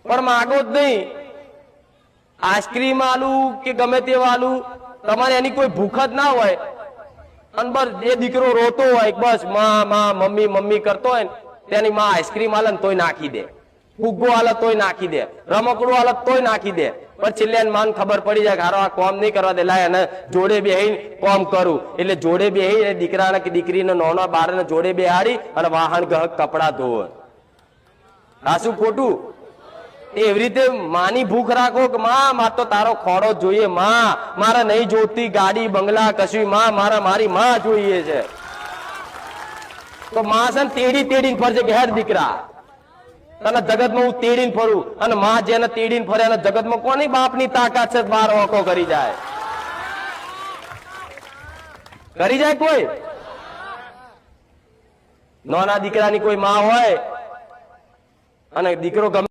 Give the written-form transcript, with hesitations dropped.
પણ માગો જ નહીં. આઈસ્ક્રીમ આલું કે ગમે તે આલું, તમારે એની કોઈ ભૂખ જ ના હોય અને બસ એ દીકરો રોતો હોય બસ માં માં મમ્મી મમ્મી કરતો હોય તેની માં આઈસ્ક્રીમ આલે તોય નાખી દે, ફુગ્ગો આલે તોય નાખી દે, રમકડું આલે તોય નાખી દે. પણ છેલ્લે માન ખબર પડી જાય કે હારો આ કોમ નહીં કરવા દે, લાય અને જોડે બેહીને કોમ કરું. એટલે જોડે બેહી દીકરાને કે દીકરીને નાના બાળને જોડે બેહાડી અને વાહન ગહક કપડા ધોવે. આ શું ખોટું? એવી રીતે માની ભૂખ રાખો કે માં માર તો તારો ખોડો જોઈએ, માં મારે નહીં જોતી ગાડી બંગલા કશું, માં મારા મારી માં જોઈએ છે. તો માં છે ને તેડી તેડીને ફરશે કે હેડ દીકરા તને જગતમાં હું તેડીને ફરું. અને માં જેને તેડીને ફરે અને જગતમાં કોની બાપની તાકાત છે બાર ઓકો કરી જાય? કરી જાય કોઈ? નાના દીકરાની કોઈ માં હોય અને દીકરો ગમે